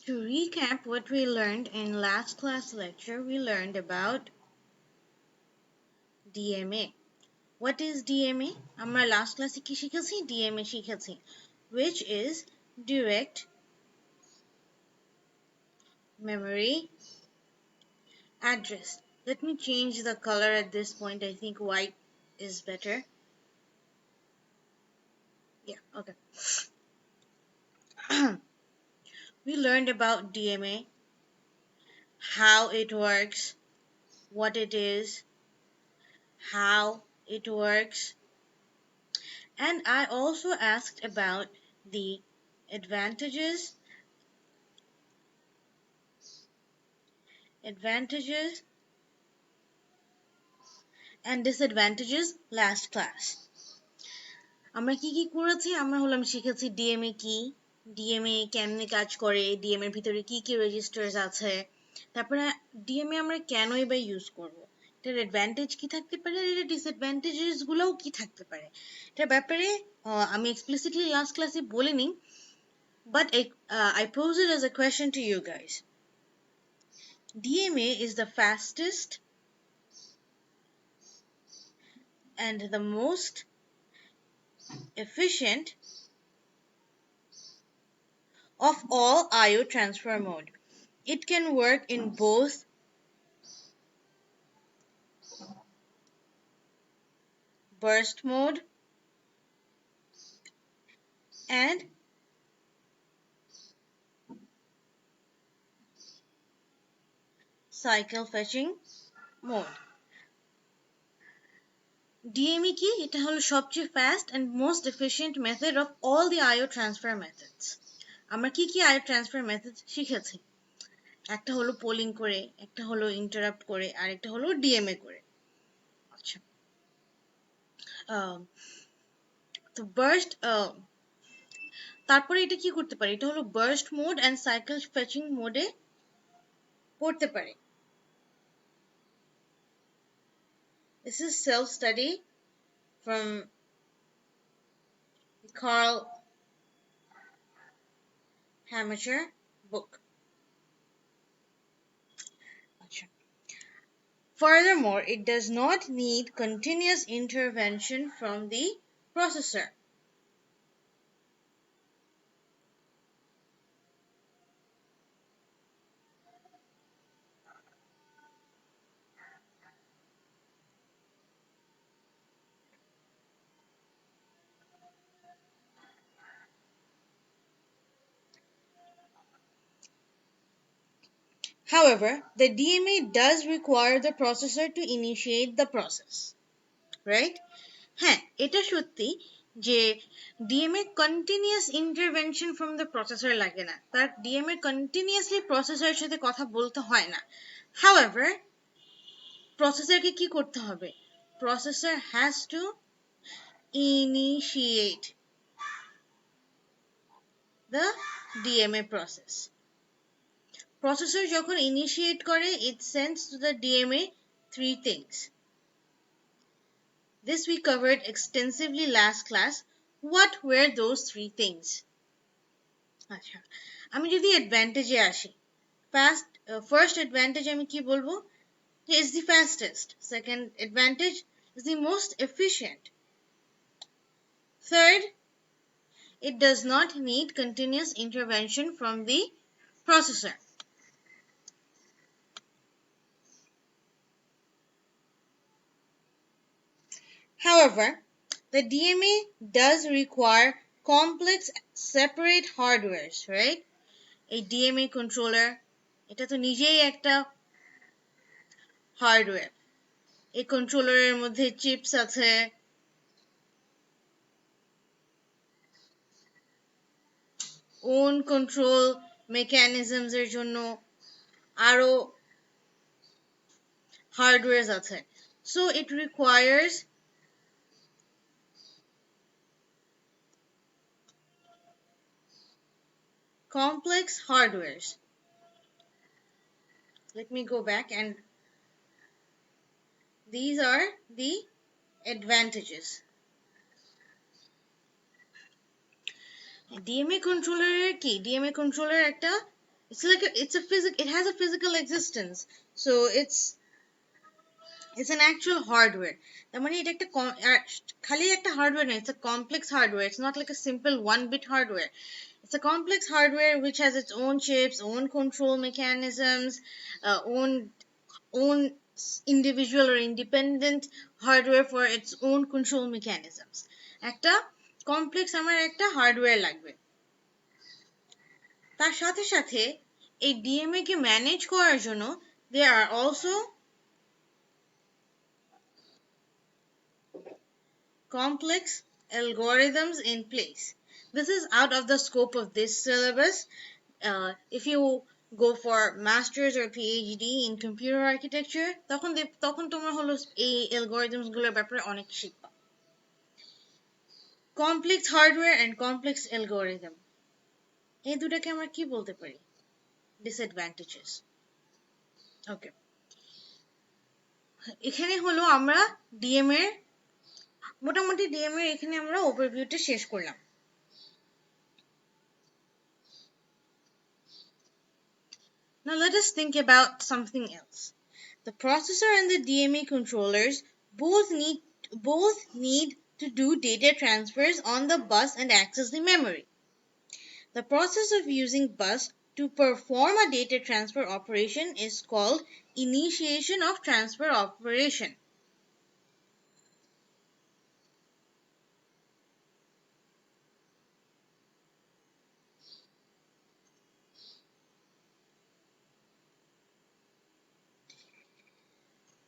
To recap what we learned in last class lecture, we learned about DMA. What is DMA? আমরা last class কি শিখেছি? DMA শিখেছি, which is direct memory address. Let me change the color at this point. I think white is better. Yeah, okay. We learned about DMA, how it works, what it is, how it works, and I also asked about the advantages and disadvantages last class. আমরা কি কি করেছি? আমরা শিখেছি DMA কি, DMA কেমনে কাজ করে, ডিএমএ এর ভিতরে কি কি রেজিস্টার্স আছে, তারপরে ডিএমএ আমরা কেনই বা ইউজ করব, এটার অ্যাডভান্টেজ কি থাকতে পারে, আর এর ডিসঅ্যাডভান্টেজেস গুলোও কি থাকতে পারে, এটার ব্যাপারে আমি এক্সপ্লিসিটলি লাস্ট ক্লাসে বলিনি, but I pose it as a question to you guys. DMA is the fastest and the most efficient of all IO transfer mode. It can work in both burst mode and cycle fetching mode. DME কি? এটা হলো সবচেয়ে fast and most efficient method of all the IO transfer methods. আমরা কি কি IO transfer methods শিখেছি? একটা হলো পোলিং করে, একটা হলো ইন্টারাপ্ট করে, আর একটা হলো ডিএমএ করে। আচ্ছা, তো বার্স্ট, তারপরে এটা কি করতে পারে? এটা হলো burst mode and cycle fetching মোডে করতে পারে। This is self-study from Carl Hamacher book. Furthermore, it does not need continuous intervention from the processor. However, the DMA does require the processor to initiate the process. Right? হ্যাঁ, এটা সত্যি যে DMA continuous intervention from the processor লাগে না, তার DMA continuously প্রসেসরের সাথে কথা বলতে হয় না। However, প্রসেসরকে কি করতে হবে? Processor has to initiate the DMA process. Processor যখন ইনিশিয়েট করে, it sends to the DMA three things. This we covered extensively last class. What were those three things? আচ্ছা, আমি যদি অ্যাডভান্টেজে আসি, first advantage আমি কি বলবো? Is the fastest. Second advantage is the most efficient. Third, it does not need continuous intervention from the processor. However, the DMA does require complex separate hardwares, right? A DMA controller, এটা তো নিজেই একটা hardware. এই কন্ট্রোলারের মধ্যে chips আছে, on control mechanisms এর জন্য আরো হার্ডওয়্যারস আছে। So it requires complex hardwares. Let me go back, and these are the advantages. DMA কন্ট্রোলারের কি? ডিএমএ কন্ট্রোলার একটা it has a physical existence. So it's an actual hardware. তার মানে এটা একটা খালি একটা hardware না, it's a complex hardware. It's not like a simple one bit hardware. It's a complex hardware which has its own chips, own control mechanisms, own individual or independent hardware for its own control mechanisms. একটা complex আমার একটা hardware লাগবে। তার সাথে সাথে এই DMA কে manage করার জন্য there are also complex algorithms in place. This is out of the scope of this syllabus. If you go for masters or PhD in computer architecture, তখন তোমরা হলো এই algorithms গুলোর ব্যাপারে অনেক শিখবা। Complex hardware and complex algorithm, এই দুটাকে আমরা কি বলতে পারি? Disadvantages. Okay. এখানে হলো আমরা মোটামুটি ডিএমএ এখানে আমরা ওভারভিউটা শেষ করলাম। Now let us think about something else. The processor and the DMA controllers both need to do data transfers on the bus and access the memory. The process of using bus to perform a data transfer operation is called initiation of transfer operation.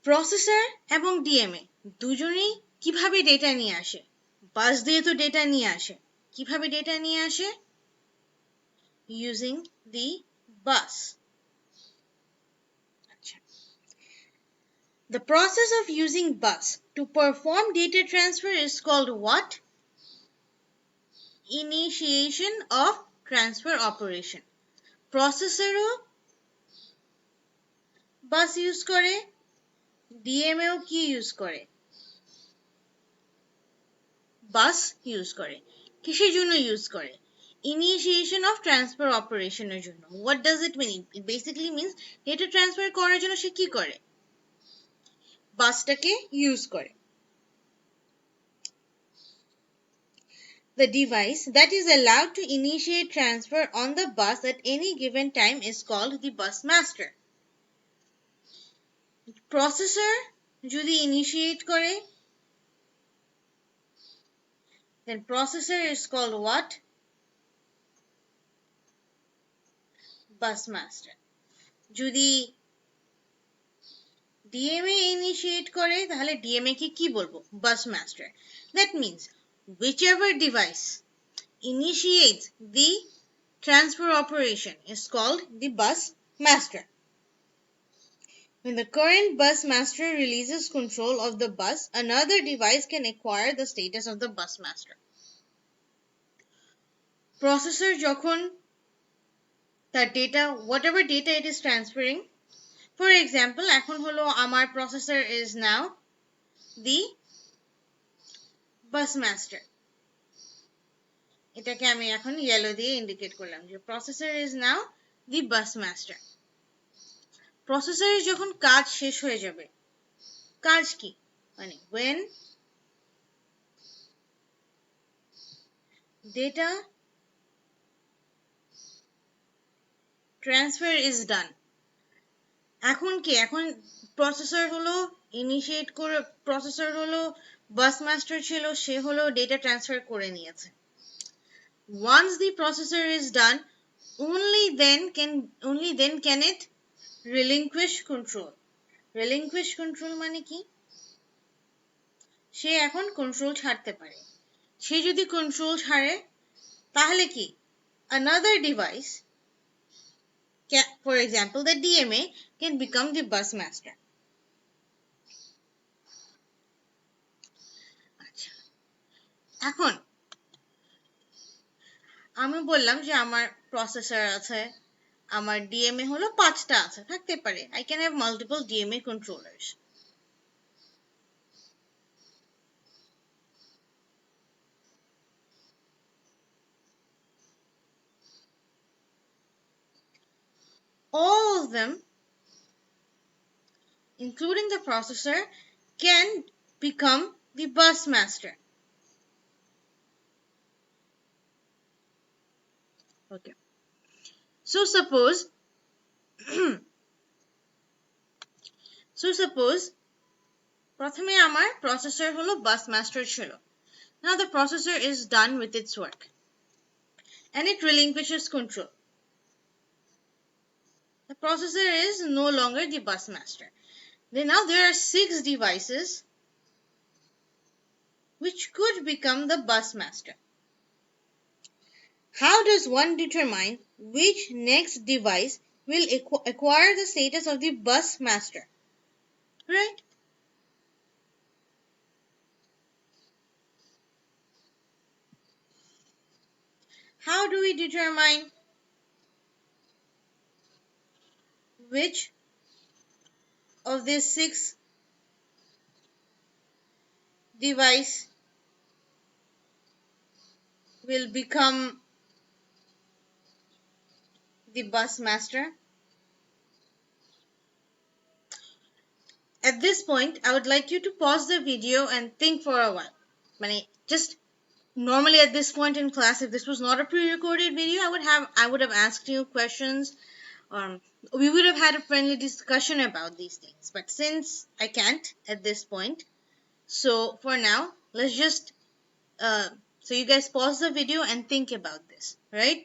Processor এবং DMA দুজনেই কিভাবে data নিয়ে আসে? বাস দিয়ে তো data নিয়ে আসে। কিভাবে ডেটা নিয়ে আসে? Using the bus. The process of using bus to perform data transfer is called what? Initiation of transfer operation. প্রসেসরও বাস ইউজ করে, ডিএমএও কি ইউজ করে? বাস ইউজ করে। কিসের জন্য ইউজ করে? Initiation of transfer operation এর জন্য। What does it mean? It basically means data transfer করার জন্য সে কি করে? বাসটাকে ইউজ করে। The device that is allowed to initiate transfer on the bus at any given time is called the bus master. Processor যদি initiate করে, then processor is called what? Bus master. যদি DMA initiate করে তাহলে DMA কে কি বলবো? Bus master. That means whichever device initiates the transfer operation is called the bus master. When the current bus master releases control of the bus, another device can acquire the status of the bus master. Processor যখন তার data, whatever data it is transferring, for example, এখন হলো আমার processor is now the bus master. এটাকে আমি এখন yellow দিয়ে indicate করলাম যে processor is now the bus master. Processor যখন কাজ শেষ হয়ে যাবে, কাজ কি? মানে when data transfer is done. এখন কি? এখন প্রসেসর হলো ইনিশিয়েট করে, প্রসেসর হলো বাস মাস্টার ছিল, সে হলো ডেটা ট্রান্সফার করে নিয়েছে। Once the processor is done, only then can it relinquish control. Relinquish control মানে কি? সে এখন কন্ট্রোল ছাড়তে পারে। সে যদি কন্ট্রোল ছাড়ে তাহলে কি? Another device, for example the DMA, can become the bus master. আচ্ছা, এখন আমি বললাম যে আমার প্রসেসর আছে, আমার ডিএমএ হলো 5টা আছে, থাকতে পারে। I can have multiple DMA controllers. all of them, including the processor, can become the bus master. Okay. So suppose প্রথমে আমার processor হলো bus master ছিল. Now the processor is done with its work and it relinquishes control. The processor is no longer the bus master. Then now there are 6 devices which could become the bus master. How does one determine which next device will acquire the status of the bus master? Right? How do we determine which of these 6 device will become the bus master? At this point, I would like you to pause the video and think for a while. Just normally at this point in class, if this was not a pre-recorded video, I would have asked you questions. We would have had a friendly discussion about these things. But since I can't at this point, so for now, let's just so you guys pause the video and think about this, right?